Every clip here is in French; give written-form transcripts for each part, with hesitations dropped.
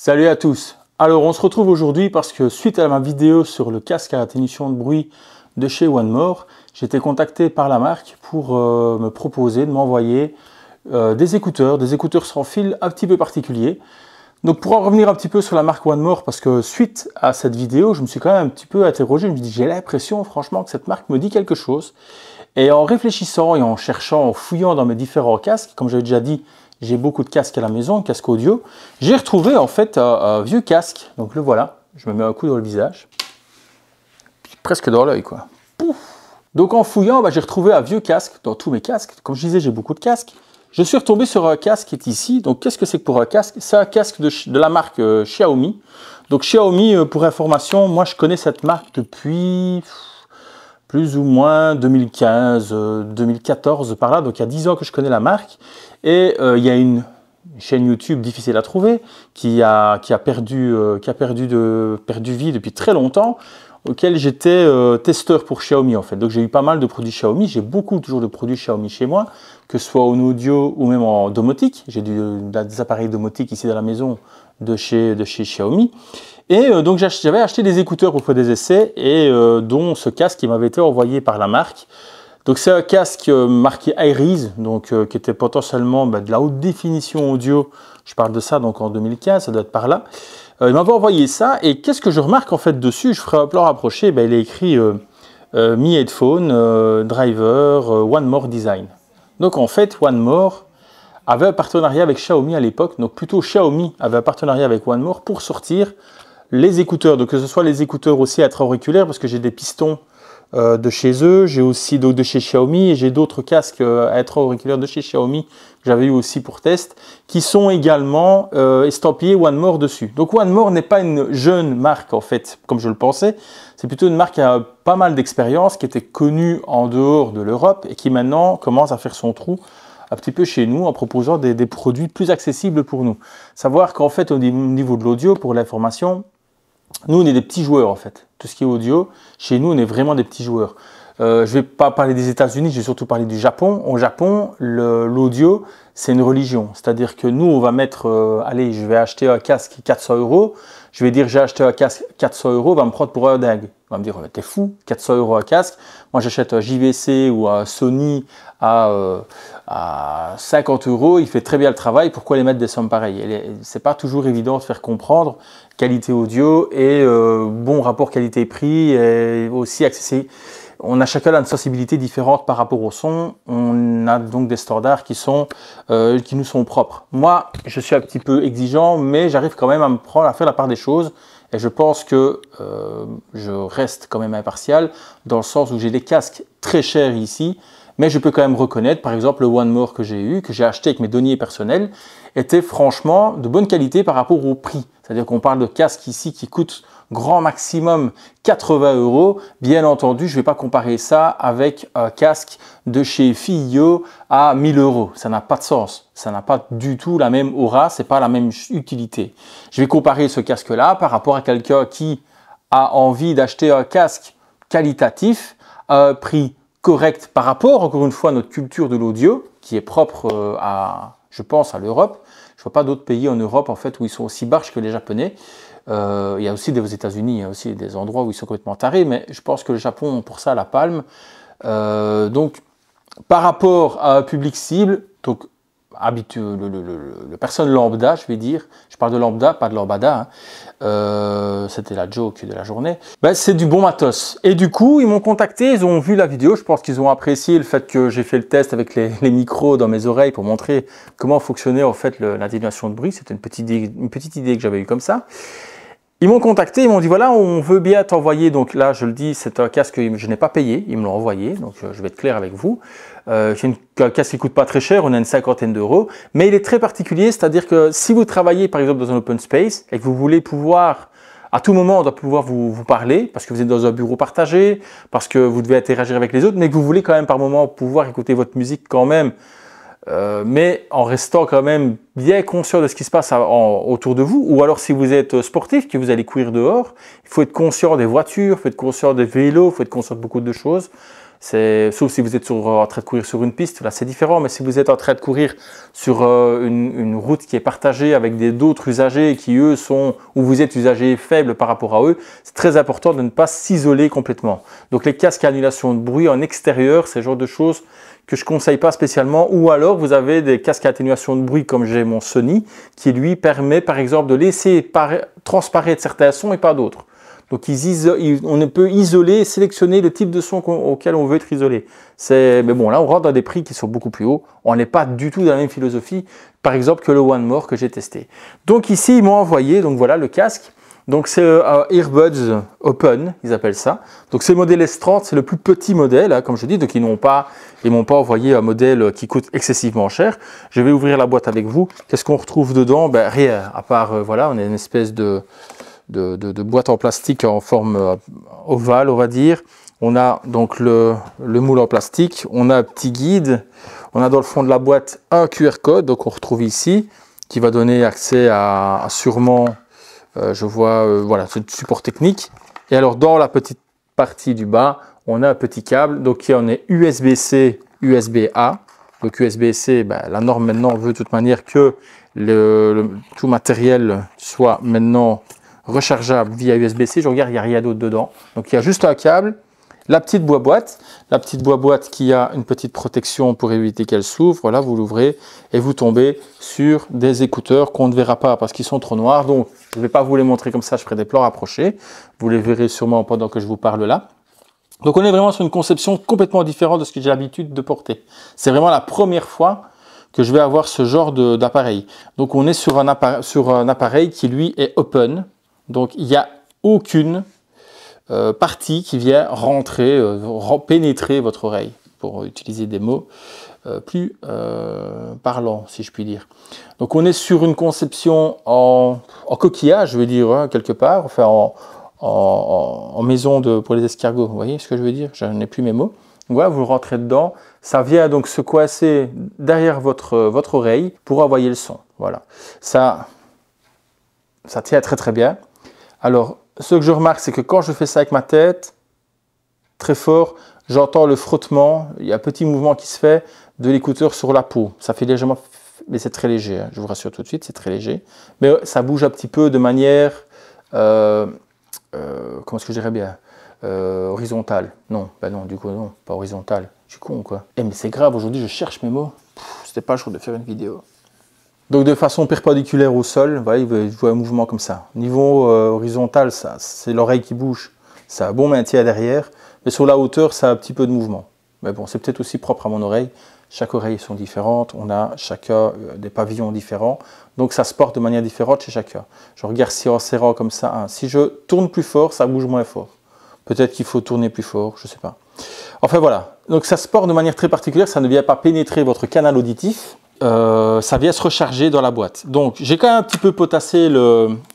Salut à tous. Alors on se retrouve aujourd'hui parce que suite à ma vidéo sur le casque à atténuation de bruit de chez OneMore, j'ai été contacté par la marque pour me proposer de m'envoyer des écouteurs sans fil un petit peu particuliers. Donc pour en revenir un petit peu sur la marque OneMore, parce que suite à cette vidéo, je me suis quand même un petit peu interrogé, je me suis dit j'ai l'impression franchement que cette marque me dit quelque chose. Et en réfléchissant et en cherchant, en fouillant dans mes différents casques, comme j'avais déjà dit, j'ai beaucoup de casques à la maison, casques audio. J'ai retrouvé en fait un vieux casque. Donc le voilà, je me mets un coup dans le visage. Presque dans l'œil quoi. Pouf. Donc en fouillant, j'ai retrouvé un vieux casque dans tous mes casques. Comme je disais, j'ai beaucoup de casques. Je suis retombé sur un casque qui est ici. Donc qu'est-ce que c'est que pour un casque? C'est un casque de la marque Xiaomi. Donc Xiaomi, pour information, moi je connais cette marque depuis plus ou moins 2015, 2014 par là. Donc il y a 10 ans que je connais la marque. Et il y a une chaîne YouTube difficile à trouver qui a perdu vie depuis très longtemps, auquel j'étais testeur pour Xiaomi en fait. Donc j'ai eu pas mal de produits Xiaomi, j'ai toujours de produits Xiaomi chez moi, que ce soit en audio ou même en domotique. J'ai des appareils domotiques ici dans la maison de chez Xiaomi. Et donc j'avais acheté des écouteurs pour faire des essais et dont ce casque qui m'avait été envoyé par la marque. Donc c'est un casque marqué iRize, donc qui était potentiellement de la haute définition audio. Je parle de ça donc en 2015, ça doit être par là. Il m'avait envoyé ça et qu'est-ce que je remarque en fait dessus? Je ferai un plan rapproché, il est écrit Mi Headphone, Driver, OneMore Design. Donc en fait OneMore avait un partenariat avec Xiaomi à l'époque, donc plutôt Xiaomi avait un partenariat avec OneMore pour sortir les écouteurs, donc que ce soit les écouteurs aussi à être auriculaires parce que j'ai des pistons de chez eux, j'ai aussi de chez Xiaomi et j'ai d'autres casques à être auriculaires de chez Xiaomi que j'avais eu aussi pour test qui sont également estampillés OneMore dessus. Donc OneMore n'est pas une jeune marque en fait comme je le pensais, c'est plutôt une marque qui a pas mal d'expérience, qui était connue en dehors de l'Europe et qui maintenant commence à faire son trou un petit peu chez nous en proposant des produits plus accessibles pour nous. Savoir qu'en fait au niveau de l'audio, pour l'information, nous, on est des petits joueurs en fait. Tout ce qui est audio, chez nous, on est vraiment des petits joueurs. Je ne vais pas parler des États-Unis, je vais surtout parler du Japon. Au Japon, l'audio, c'est une religion. C'est-à-dire que nous, on va mettre, allez, je vais acheter un casque 400 €. Je vais dire, j'ai acheté un casque 400 €, on va me prendre pour un dingue. On va me dire, t'es fou, 400 € un casque. Moi, j'achète un JVC ou un Sony à 50 €, il fait très bien le travail. Pourquoi les mettre des sommes pareilles? C'est pas toujours évident de faire comprendre qualité audio et bon rapport qualité-prix et aussi accessible. On a chacun une sensibilité différente par rapport au son. On a donc des standards qui nous sont propres. Moi, je suis un petit peu exigeant, mais j'arrive quand même à faire la part des choses. Et je pense que je reste quand même impartial dans le sens où j'ai des casques très chers ici, mais je peux quand même reconnaître, par exemple, le OneMore que j'ai acheté avec mes deniers personnels, était franchement de bonne qualité par rapport au prix. C'est-à-dire qu'on parle de casques ici qui coûtent grand maximum 80 €. Bien entendu, je ne vais pas comparer ça avec un casque de chez Fiio à 1000 €. Ça n'a pas de sens. Ça n'a pas du tout la même aura, c'est pas la même utilité. Je vais comparer ce casque-là par rapport à quelqu'un qui a envie d'acheter un casque qualitatif à un prix correct par rapport, encore une fois, à notre culture de l'audio, qui est propre je pense, à l'Europe. Je ne vois pas d'autres pays en Europe, en fait, où ils sont aussi barges que les Japonais. Il y a aussi aux États-Unis, il y a aussi des endroits où ils sont complètement tarés, mais je pense que le Japon, pour ça, la palme. Donc, par rapport à un public cible, donc habitué, le personne lambda, je vais dire, je parle de lambda, pas de lambada, hein. C'était la joke de la journée, c'est du bon matos. Et du coup, ils m'ont contacté, ils ont vu la vidéo, je pense qu'ils ont apprécié le fait que j'ai fait le test avec les micros dans mes oreilles pour montrer comment fonctionnait en fait l'atténuation de bruit. C'était une petite idée que j'avais eue comme ça. Ils m'ont contacté, ils m'ont dit voilà, on veut bien t'envoyer, donc là je le dis, c'est un casque que je n'ai pas payé, ils me l'ont envoyé, donc je vais être clair avec vous. C'est un casque qui ne coûte pas très cher, on a une cinquantaine d'euros, mais il est très particulier, c'est-à-dire que si vous travaillez par exemple dans un open space et que vous voulez pouvoir, à tout moment on doit pouvoir vous parler, parce que vous êtes dans un bureau partagé, parce que vous devez interagir avec les autres, mais que vous voulez quand même par moment pouvoir écouter votre musique quand même, mais en restant quand même bien conscient de ce qui se passe autour de vous, ou alors si vous êtes sportif, que vous allez courir dehors, il faut être conscient des voitures, il faut être conscient des vélos, il faut être conscient de beaucoup de choses. Sauf si vous êtes en train de courir sur une piste, là c'est différent, mais si vous êtes en train de courir sur une route qui est partagée avec d'autres usagers qui eux sont, où vous êtes usagers faibles par rapport à eux, c'est très important de ne pas s'isoler complètement. Donc les casques à annulation de bruit en extérieur, c'est le genre de choses que je ne conseille pas spécialement, ou alors vous avez des casques à atténuation de bruit comme j'ai mon Sony, qui lui permet par exemple de laisser transparaître certains sons et pas d'autres. Donc on peut isoler et sélectionner le type de son auquel on veut être isolé. Mais bon, là on rentre dans des prix qui sont beaucoup plus hauts. On n'est pas du tout dans la même philosophie, par exemple, que le One More que j'ai testé. Donc ici, ils m'ont envoyé, donc voilà le casque. Donc c'est Earbuds Open, ils appellent ça. Donc c'est le modèle S30, c'est le plus petit modèle, hein, comme je dis. Donc ils m'ont pas envoyé un modèle qui coûte excessivement cher. Je vais ouvrir la boîte avec vous. Qu'est-ce qu'on retrouve dedans? Ben rien, à part voilà, on a une espèce de boîte en plastique en forme ovale, on va dire. On a donc le moule en plastique, on a un petit guide, on a dans le fond de la boîte un QR code, donc on retrouve ici, qui va donner accès à sûrement, je vois, voilà, ce support technique. Et alors dans la petite partie du bas, on a un petit câble, donc qui en est USB-C, USB-A. Donc USB-C, ben, la norme maintenant veut de toute manière que tout matériel soit maintenant rechargeable via USB-C. Je regarde, il n'y a rien d'autre dedans. Donc il y a juste un câble, la petite boîte qui a une petite protection pour éviter qu'elle s'ouvre. Voilà, vous l'ouvrez et vous tombez sur des écouteurs qu'on ne verra pas parce qu'ils sont trop noirs. Donc je ne vais pas vous les montrer comme ça, je ferai des plans rapprochés. Vous les verrez sûrement pendant que je vous parle là. Donc on est vraiment sur une conception complètement différente de ce que j'ai l'habitude de porter. C'est vraiment la première fois que je vais avoir ce genre d'appareil. Donc on est sur un appareil qui lui est open. Donc il n'y a aucune partie qui vient rentrer, pénétrer votre oreille, pour utiliser des mots plus parlants, si je puis dire. Donc on est sur une conception en coquillage, je veux dire, hein, quelque part, enfin en maison pour les escargots. Vous voyez ce que je veux dire? Je n'ai plus mes mots. Donc voilà, vous rentrez dedans, ça vient donc se coincer derrière votre oreille pour envoyer le son. Voilà, ça tient très très bien. Alors, ce que je remarque, c'est que quand je fais ça avec ma tête, très fort, j'entends le frottement, il y a un petit mouvement qui se fait de l'écouteur sur la peau. Ça fait légèrement, mais c'est très léger, hein, je vous rassure tout de suite, c'est très léger. Mais ça bouge un petit peu de manière, comment est-ce que je dirais bien, horizontale. Non, ben non, du coup non, pas horizontale. Je suis con quoi. Eh mais c'est grave, aujourd'hui je cherche mes mots. C'était pas le jour de faire une vidéo. Donc de façon perpendiculaire au sol, voyez, vous voyez un mouvement comme ça. Niveau horizontal, c'est l'oreille qui bouge, ça a un bon maintien derrière, mais sur la hauteur, ça a un petit peu de mouvement. Mais bon, c'est peut-être aussi propre à mon oreille. Chaque oreille sont différentes, on a chacun des pavillons différents, donc ça se porte de manière différente chez chacun. Je regarde si en serrant comme ça, hein, si je tourne plus fort, ça bouge moins fort. Peut-être qu'il faut tourner plus fort, je ne sais pas. Enfin voilà, donc ça se porte de manière très particulière, ça ne vient pas pénétrer votre canal auditif. Ça vient se recharger dans la boîte. Donc j'ai quand même un petit peu potassé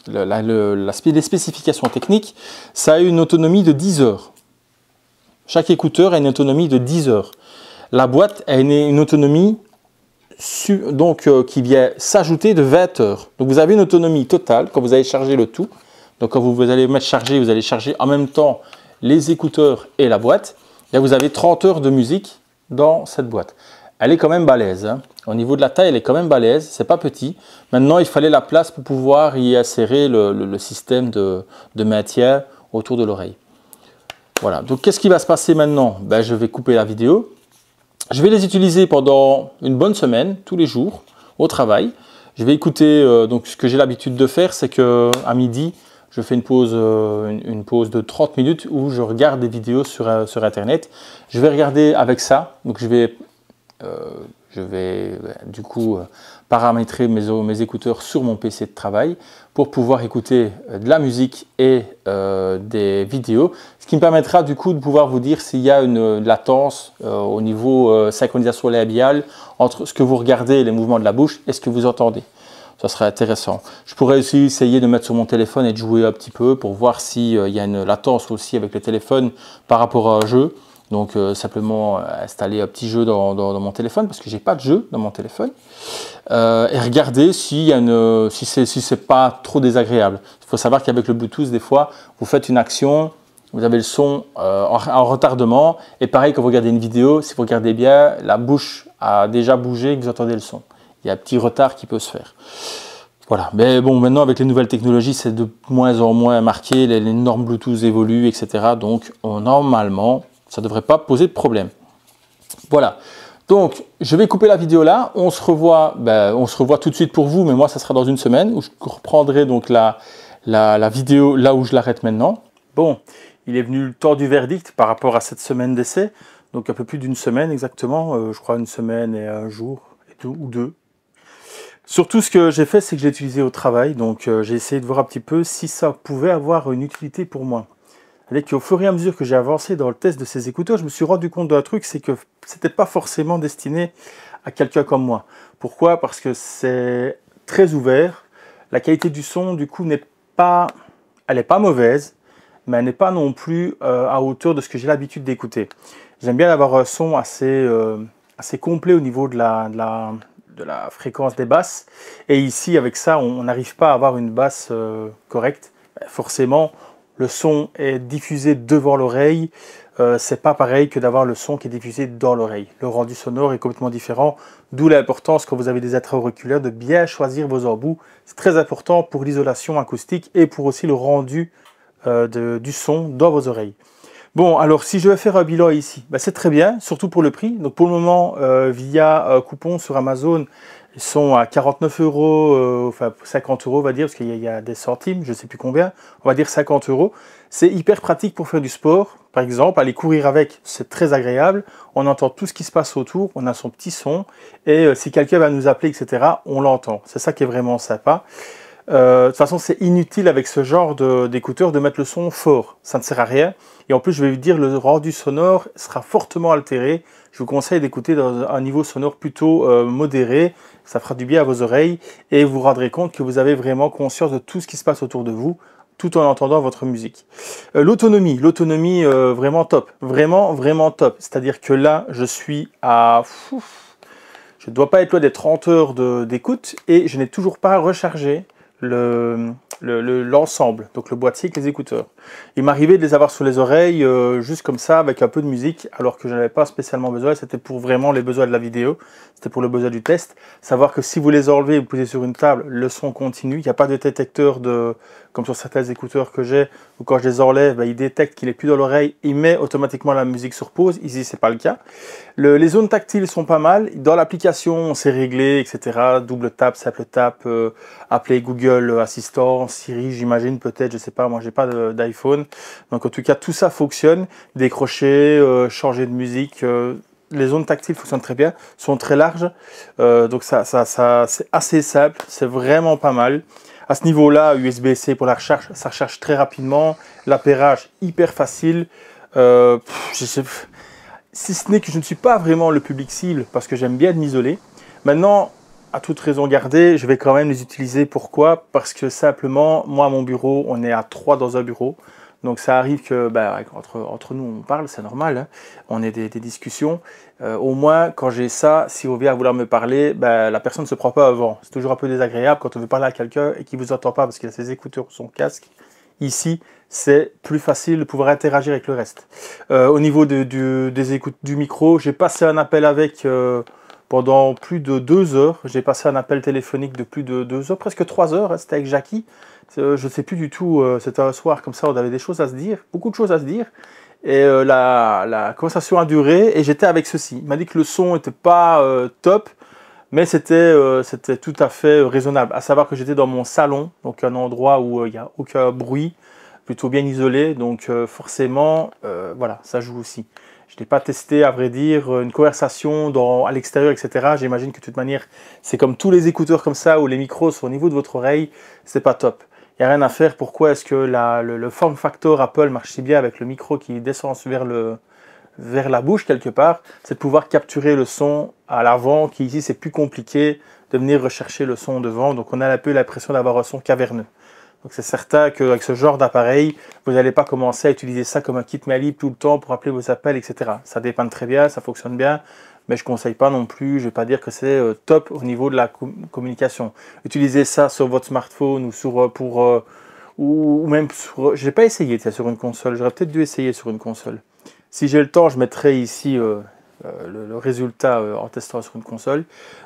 les spécifications techniques. Ça a une autonomie de 10 heures. Chaque écouteur a une autonomie de 10 heures. La boîte a une autonomie qui vient s'ajouter de 20 heures. Donc vous avez une autonomie totale quand vous allez charger le tout. Donc quand vous allez mettre charger, vous allez charger en même temps les écouteurs et la boîte. Et là, vous avez 30 heures de musique dans cette boîte. Elle est quand même balèze, hein. Au niveau de la taille, elle est quand même balèze, c'est pas petit. Maintenant, il fallait la place pour pouvoir y insérer le système de maintien autour de l'oreille. Voilà, donc qu'est-ce qui va se passer maintenant? Ben, je vais couper la vidéo. Je vais les utiliser pendant une bonne semaine, tous les jours, au travail. Je vais écouter, donc ce que j'ai l'habitude de faire, c'est qu'à midi, je fais une pause de 30 minutes où je regarde des vidéos sur Internet. Je vais regarder avec ça, donc je vais du coup paramétrer mes écouteurs sur mon PC de travail pour pouvoir écouter de la musique et des vidéos, ce qui me permettra du coup de pouvoir vous dire s'il y a une latence au niveau synchronisation labiale entre ce que vous regardez et les mouvements de la bouche et ce que vous entendez. Ça serait intéressant. Je pourrais aussi essayer de mettre sur mon téléphone et de jouer un petit peu pour voir s'il y a une latence aussi avec le téléphone par rapport à un jeu. Donc simplement installer un petit jeu dans mon téléphone parce que j'ai pas de jeu dans mon téléphone et regarder si c'est pas trop désagréable. Il faut savoir qu'avec le Bluetooth des fois vous faites une action, vous avez le son en retardement. Et pareil, quand vous regardez une vidéo, si vous regardez bien, la bouche a déjà bougé et que vous entendez le son. Il y a un petit retard qui peut se faire. Voilà, mais bon, maintenant avec les nouvelles technologies, c'est de moins en moins marqué, les normes Bluetooth évoluent, etc. Donc normalement, ça ne devrait pas poser de problème. Voilà, donc je vais couper la vidéo là, on se revoit tout de suite pour vous, mais moi ça sera dans une semaine, où je reprendrai donc la vidéo là où je l'arrête maintenant. Bon, il est venu le temps du verdict par rapport à cette semaine d'essai, donc un peu plus d'une semaine exactement, je crois une semaine et un jour, ou deux. Surtout, ce que j'ai fait, c'est que j'ai utilisé au travail, donc j'ai essayé de voir un petit peu si ça pouvait avoir une utilité pour moi. Avec qu'au fur et à mesure que j'ai avancé dans le test de ces écouteurs, je me suis rendu compte d'un truc, c'est que c'était pas forcément destiné à quelqu'un comme moi. Pourquoi? Parce que c'est très ouvert, la qualité du son, du coup, elle n'est pas mauvaise, mais elle n'est pas non plus à hauteur de ce que j'ai l'habitude d'écouter. J'aime bien avoir un son assez complet au niveau de la fréquence des basses. Et ici, avec ça, on n'arrive pas à avoir une basse correcte. Forcément, le son est diffusé devant l'oreille. C'est pas pareil que d'avoir le son qui est diffusé dans l'oreille. Le rendu sonore est complètement différent, d'où l'importance, quand vous avez des intra-auriculaires, de bien choisir vos embouts. C'est très important pour l'isolation acoustique et pour aussi le rendu du son dans vos oreilles. Bon, alors si je vais faire un bilan ici, c'est très bien, surtout pour le prix. Donc pour le moment, via coupon sur Amazon, ils sont à 49 €, enfin 50 €, on va dire, parce qu'il y a des centimes, je ne sais plus combien, on va dire 50 €. C'est hyper pratique pour faire du sport, par exemple, aller courir avec, c'est très agréable. On entend tout ce qui se passe autour, on a son petit son, et si quelqu'un va nous appeler, etc., on l'entend. C'est ça qui est vraiment sympa. De toute façon, c'est inutile avec ce genre d'écouteurs de mettre le son fort. Ça ne sert à rien. Et en plus, je vais vous dire, le rendu sonore sera fortement altéré. Je vous conseille d'écouter dans un niveau sonore plutôt modéré. Ça fera du bien à vos oreilles et vous vous rendrez compte que vous avez vraiment conscience de tout ce qui se passe autour de vous, tout en entendant votre musique. L'autonomie, vraiment top. Vraiment, vraiment top. C'est-à-dire que là, je suis à... je ne dois pas être loin des 30 heures d'écoute et je n'ai toujours pas rechargé l'ensemble, donc le boîtier avec les écouteurs. Il m'arrivait de les avoir sur les oreilles, juste comme ça, avec un peu de musique, alors que je n'avais pas spécialement besoin. C'était pour vraiment les besoins de la vidéo, c'était pour le besoin du test. Savoir que si vous les enlevez, vous posez sur une table, le son continue. Il n'y a pas de détecteur comme sur certains écouteurs que j'ai, où quand je les enlève, il détecte qu'il n'est plus dans l'oreille, il met automatiquement la musique sur pause. Ici, c'est pas le cas. Les zones tactiles sont pas mal. Dans l'application, c'est réglé, etc. Double tap, simple tap, appeler Google Assistant, Siri, j'imagine, peut-être, je sais pas, moi j'ai pas d'iPhone. Donc en tout cas, tout ça fonctionne. Décrocher, changer de musique. Les zones tactiles fonctionnent très bien, sont très larges. Donc ça c'est assez simple, c'est vraiment pas mal. À ce niveau-là, USB-C pour la recharge, ça recharge très rapidement. L'appairage, hyper facile. Si ce n'est que je ne suis pas vraiment le public cible parce que j'aime bien m'isoler. Maintenant, à toute raison gardée, je vais quand même les utiliser. Pourquoi? Parce que simplement, moi à mon bureau, on est à 3 dans un bureau. Donc ça arrive que, entre nous on parle, c'est normal, hein. On a des discussions. Au moins, quand j'ai ça, si on vient à vouloir me parler, la personne ne se prend pas avant. C'est toujours un peu désagréable quand on veut parler à quelqu'un et qu'il ne vous entend pas parce qu'il a ses écouteurs ou son casque. Ici, c'est plus facile de pouvoir interagir avec le reste. Au niveau des écoutes du micro, j'ai passé un appel avec pendant plus de 2 heures. J'ai passé un appel téléphonique de plus de 2 heures, presque 3 heures, hein, c'était avec Jackie. Je ne sais plus du tout, c'était un soir comme ça, on avait des choses à se dire, beaucoup de choses à se dire. Et la conversation a duré et j'étais avec ceci. Il m'a dit que le son n'était pas top, mais c'était tout à fait raisonnable. À savoir que j'étais dans mon salon, donc un endroit où il n'y a aucun bruit, plutôt bien isolé, donc forcément, voilà, ça joue aussi. Je n'ai pas testé, à vrai dire, une conversation à l'extérieur, etc. J'imagine que de toute manière, c'est comme tous les écouteurs comme ça, où les micros sont au niveau de votre oreille, c'est pas top. Il n'y a rien à faire. Pourquoi est-ce que le form factor Apple marche si bien avec le micro qui descend vers la bouche quelque part? C'est de pouvoir capturer le son à l'avant, qui ici c'est plus compliqué de venir rechercher le son devant. Donc on a un peu l'impression d'avoir un son caverneux. Donc c'est certain qu'avec ce genre d'appareil, vous n'allez pas commencer à utiliser ça comme un kit main libre tout le temps pour appeler vos appels, etc. Ça dépanne très bien, ça fonctionne bien, mais je ne conseille pas non plus, je ne vais pas dire que c'est top au niveau de la communication. Utilisez ça sur votre smartphone ou ou même sur... Je n'ai pas essayé sur une console, j'aurais peut-être dû essayer sur une console. Si j'ai le temps, je mettrai ici le résultat en testant sur une console.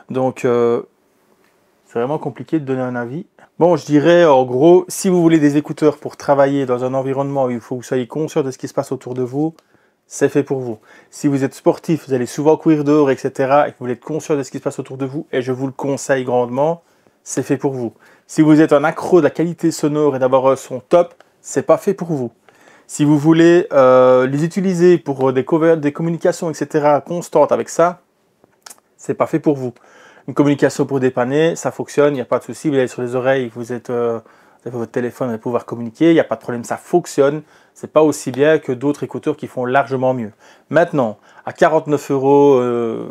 Donc, c'est vraiment compliqué de donner un avis. Bon, je dirais en gros, si vous voulez des écouteurs pour travailler dans un environnement où il faut que vous soyez conscient de ce qui se passe autour de vous, c'est fait pour vous. Si vous êtes sportif, vous allez souvent courir dehors, etc., et que vous voulez être conscient de ce qui se passe autour de vous, et je vous le conseille grandement, c'est fait pour vous. Si vous êtes un accro de la qualité sonore et d'avoir un son top, c'est pas fait pour vous. Si vous voulez les utiliser pour des communications, etc., constantes avec ça, c'est pas fait pour vous. Une communication pour dépanner, ça fonctionne, il n'y a pas de souci. Vous allez sur les oreilles, vous avez votre téléphone, vous allez pouvoir communiquer, il n'y a pas de problème, ça fonctionne. C'est pas aussi bien que d'autres écouteurs qui font largement mieux. Maintenant, à 49 €,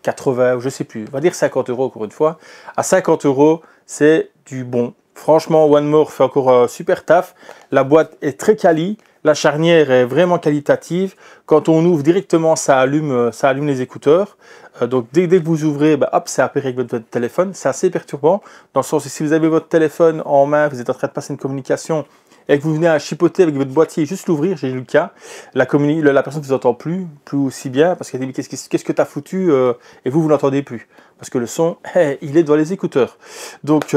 80, je sais plus, on va dire 50 € encore une fois. À 50 €, c'est du bon. Franchement, One More fait encore un super taf. La boîte est très quali. La charnière est vraiment qualitative. Quand on ouvre directement, ça allume les écouteurs. Donc dès que vous ouvrez, hop, c'est appareillé avec votre téléphone. C'est assez perturbant, dans le sens où si vous avez votre téléphone en main, vous êtes en train de passer une communication, et que vous venez à chipoter avec votre boîtier, juste l'ouvrir, j'ai eu le cas, la personne ne vous entend plus aussi bien, parce qu'elle dit qu'est-ce que tu as foutu, et vous l'entendez plus. Parce que le son, il est dans les écouteurs. Donc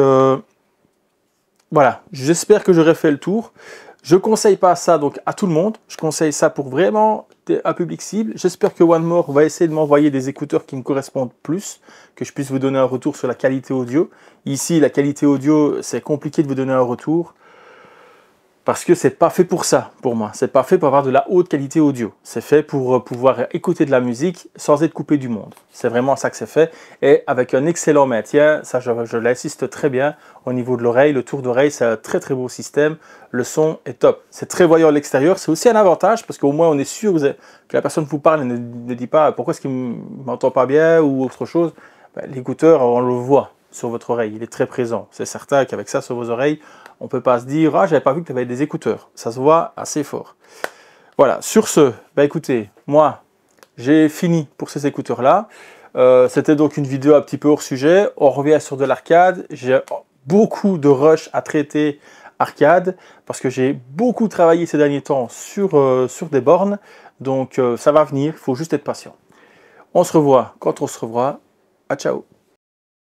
voilà, j'espère que j'aurai fait le tour. Je ne conseille pas ça donc à tout le monde, je conseille ça pour vraiment un public cible. J'espère que One More va essayer de m'envoyer des écouteurs qui me correspondent plus, que je puisse vous donner un retour sur la qualité audio. Ici, la qualité audio, c'est compliqué de vous donner un retour, parce que c'est pas fait pour ça, pour moi. C'est pas fait pour avoir de la haute qualité audio. C'est fait pour pouvoir écouter de la musique sans être coupé du monde. C'est vraiment ça que c'est fait. Et avec un excellent maintien, ça je l'insiste très bien, au niveau de l'oreille, le tour d'oreille, c'est un très très beau système. Le son est top. C'est très voyant à l'extérieur. C'est aussi un avantage, parce qu'au moins on est sûr que la personne vous parle et ne dit pas pourquoi est-ce qu'il ne m'entend pas bien ou autre chose. L'écouteur, on le voit sur votre oreille. Il est très présent. C'est certain qu'avec ça sur vos oreilles, on ne peut pas se dire « Ah, j'avais pas vu que tu avais des écouteurs ». Ça se voit assez fort. Voilà, sur ce, écoutez, moi, j'ai fini pour ces écouteurs-là. C'était donc une vidéo un petit peu hors sujet. On revient sur de l'arcade. J'ai beaucoup de rush à traiter arcade, parce que j'ai beaucoup travaillé ces derniers temps sur des bornes. Donc, ça va venir, il faut juste être patient. On se revoit quand on se revoit. À ciao.